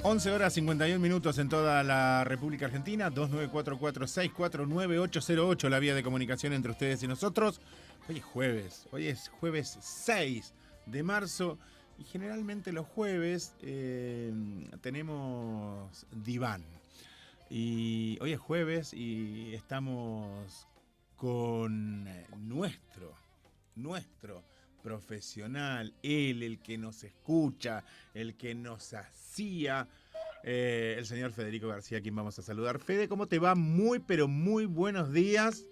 11 horas 51 minutos en toda la República Argentina, 2944649808, la vía de comunicación entre ustedes y nosotros. Hoy es jueves 6 de marzo y generalmente los jueves tenemos diván. Y hoy es jueves y estamos con nuestro profesional, él, el que nos escucha, el que nos hacía, el señor Federico García, a quien vamos a saludar. Fede, ¿cómo te va? Muy, pero muy buenos días.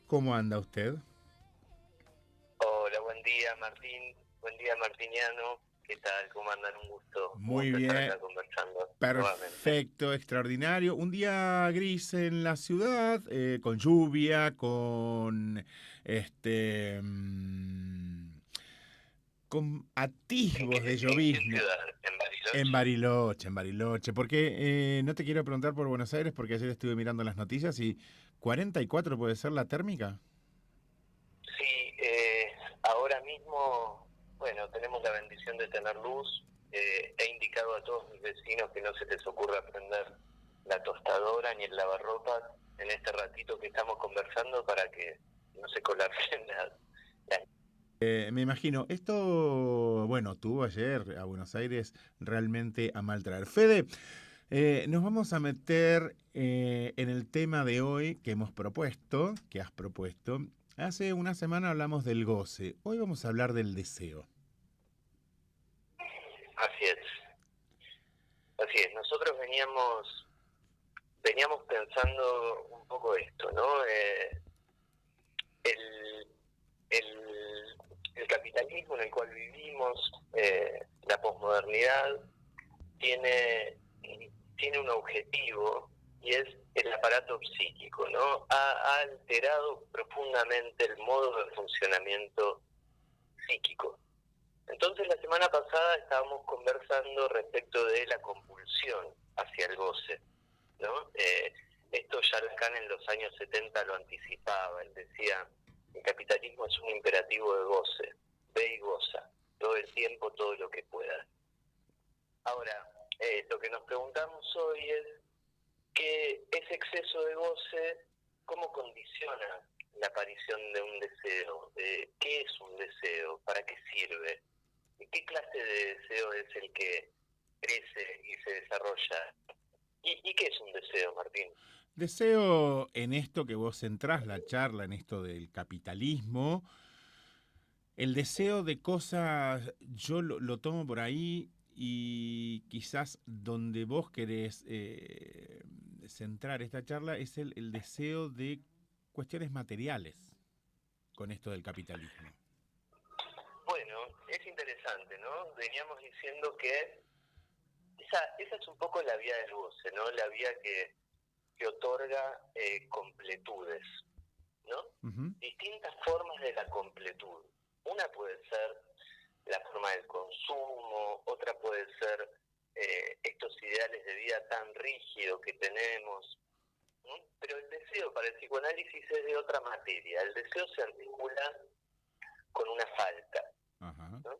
¿Cómo anda usted? Hola, buen día Martín, buen día Martiniano, ¿qué tal? ¿Cómo andan? Un gusto Muy estar bien. acá conversando nuevamente. Perfecto, extraordinario. Un día gris en la ciudad, con lluvia, con con atisbos de En qué llovizna. ciudad? ¿En Bariloche? En Bariloche, porque no te quiero preguntar por Buenos Aires, porque ayer estuve mirando las noticias y 44 puede ser la térmica. Sí, ahora mismo, bueno, tenemos la bendición de tener luz. He indicado a todos mis vecinos que no se les ocurra prender la tostadora ni el lavarropas en este ratito que estamos conversando para que no se colapsen las. Me imagino, esto, bueno, tuvo ayer a Buenos Aires realmente a mal traer. Fede, nos vamos a meter en el tema de hoy que hemos propuesto, que has propuesto. Hace una semana hablamos del goce, hoy vamos a hablar del deseo. Así es, así es. Nosotros veníamos pensando un poco esto, ¿no? El, el, el capitalismo en el cual vivimos, la posmodernidad, tiene, tiene un objetivo y es el aparato psíquico, ¿no? Ha alterado profundamente el modo de funcionamiento psíquico. Entonces la semana pasada estábamos conversando respecto de la compulsión hacia el goce, ¿no? Esto ya Lacan en los años 70 lo anticipaba. Él decía, el capitalismo es un imperativo de goce, ve y goza, todo el tiempo, todo lo que puedas. Ahora, lo que nos preguntamos hoy es que ese exceso de goce, ¿cómo condiciona la aparición de un deseo? ¿Qué es un deseo? ¿Para qué sirve? ¿Qué clase de deseo es el que crece y se desarrolla? ¿Y qué es un deseo, Martín? Deseo en esto que vos centrás la charla, en esto del capitalismo, el deseo de cosas, yo lo tomo por ahí y quizás donde vos querés centrar esta charla es el deseo de cuestiones materiales con esto del capitalismo. Bueno, es interesante, ¿no? Veníamos diciendo que esa es un poco la vía del goce, ¿no? La vía que otorga completudes, ¿no? Uh-huh. Distintas formas de la completud. Una puede ser la forma del consumo, otra puede ser estos ideales de vida tan rígidos que tenemos, ¿no? Pero el deseo para el psicoanálisis es de otra materia. El deseo se articula con una falta, Uh-huh. ¿no?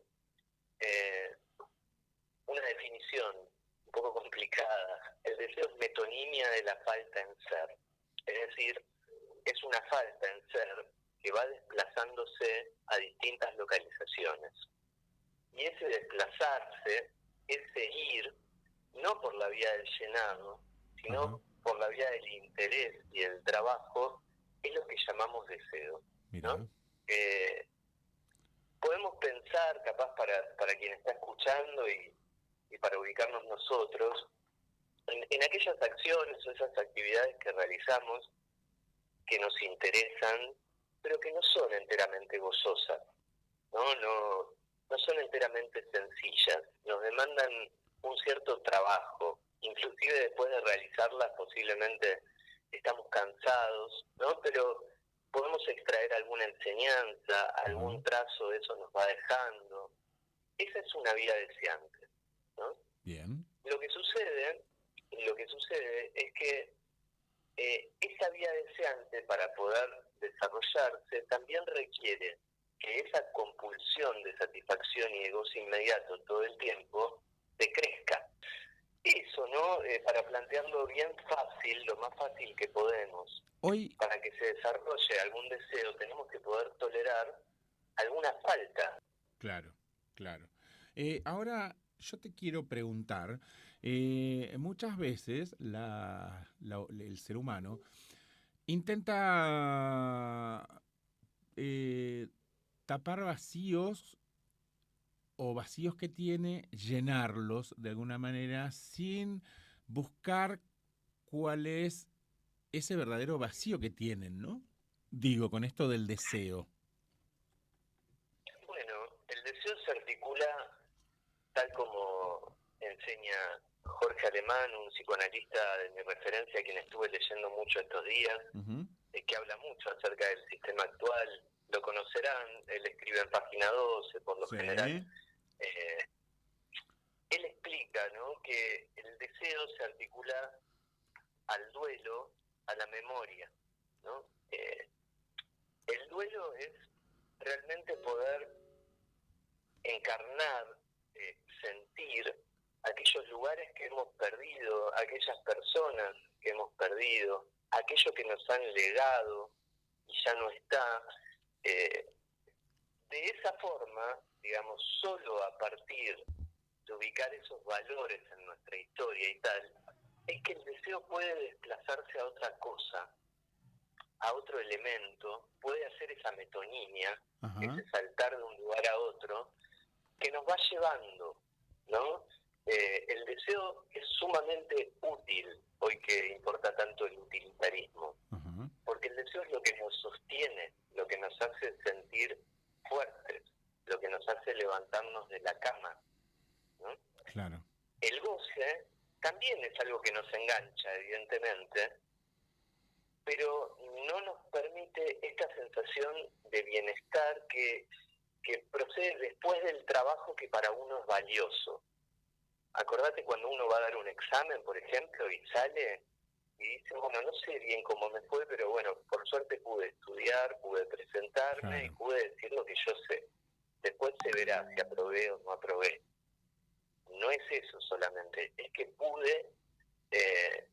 Una definición un poco complicada. El deseo es metonimia de la falta en ser. Es decir, es una falta en ser que va desplazándose a distintas localizaciones. Y ese desplazarse, ese ir, no por la vía del llenado, sino Uh-huh. por la vía del interés y del trabajo, es lo que llamamos deseo, Mirá. ¿no? Podemos pensar, capaz para quien está escuchando y para ubicarnos nosotros, en aquellas acciones o esas actividades que realizamos que nos interesan, pero que no son enteramente gozosas, no son enteramente sencillas, nos demandan un cierto trabajo, inclusive después de realizarlas posiblemente estamos cansados, ¿no? Pero podemos extraer alguna enseñanza, algún Uh-huh. trazo de eso nos va dejando. Esa es una vida deseante, ¿no? Bien. Lo que sucede es que esa vía deseante, para poder desarrollarse, también requiere que esa compulsión de satisfacción y de gozo inmediato todo el tiempo decrezca. Eso eso, ¿no? Para plantearlo bien fácil, lo más fácil que podemos. Hoy, Para que se desarrolle algún deseo, tenemos que poder tolerar alguna falta. claro, claro. Ahora yo te quiero preguntar, muchas veces el ser humano intenta tapar vacíos o vacíos que tiene, llenarlos de alguna manera sin buscar cuál es ese verdadero vacío que tienen, ¿no? Digo, con esto del deseo. Bueno, el deseo se articula tal como enseña Jorge Alemán, un psicoanalista de mi referencia, a quien estuve leyendo mucho estos días, Ujú. que habla mucho acerca del sistema actual. Lo conocerán, él escribe en página 12, por lo general. Sí. Eh, Él explica, ¿no?, que el deseo se articula al duelo, a la memoria, ¿no? El duelo es realmente poder encarnar, sentir aquellos lugares que hemos perdido, aquellas personas que hemos perdido, aquello que nos han legado y ya no está. Eh, de esa forma, digamos, solo a partir de ubicar esos valores en nuestra historia y tal, es que el deseo puede desplazarse a otra cosa, a otro elemento, puede hacer esa metonimia, Ajá. ese saltar de un lugar a otro, que nos va llevando, ¿no? El deseo es sumamente útil, hoy que importa tanto el utilitarismo, Ajá. porque el deseo es lo que nos sostiene, lo que nos hace sentir fuertes, lo que nos hace levantarnos de la cama, ¿no? Claro. El goce también es algo que nos engancha, evidentemente, pero no nos permite esta sensación de bienestar que procede después del trabajo que para uno es valioso. Acordate cuando uno va a dar un examen, por ejemplo, y sale y dice, bueno, no sé bien cómo me fue, pero bueno, por suerte pude estudiar, pude presentarme y Claro. pude decir lo que yo sé. Después se verá si aprobé o no aprobé. No es eso solamente, es que eh,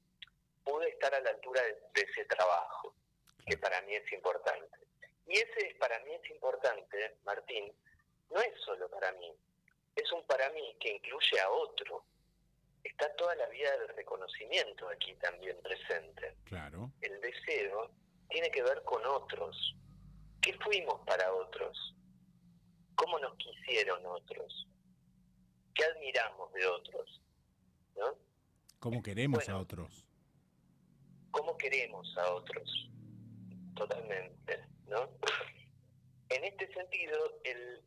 pude estar a la altura de ese trabajo, que Claro. para mí es importante. Y ese para mí es importante, Martín, no es solo para mí, es un para mí que incluye a otro. Está toda la vía del reconocimiento aquí también presente. Claro. El deseo tiene que ver con otros. ¿Qué fuimos para otros? ¿Cómo nos quisieron otros? ¿Qué admiramos de otros? ¿No? ¿Cómo queremos a Bueno, otros? ¿cómo queremos a otros? Totalmente, ¿no? En este sentido, el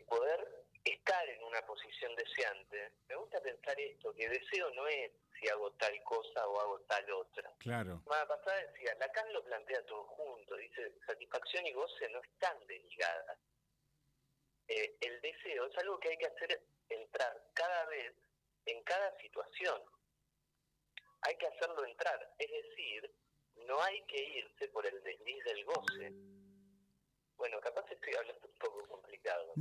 poder estar en una posición deseante, me gusta pensar esto, que deseo no es si hago tal cosa o hago tal otra. Claro. La semana pasada decía, Lacan lo plantea todo junto, dice, satisfacción y goce no están desligadas. El deseo es algo que hay que hacer entrar cada vez en cada situación. Hay que hacerlo entrar, es decir, no hay que irse por el desliz del goce. Bueno, capaz estoy hablando un poco complicado.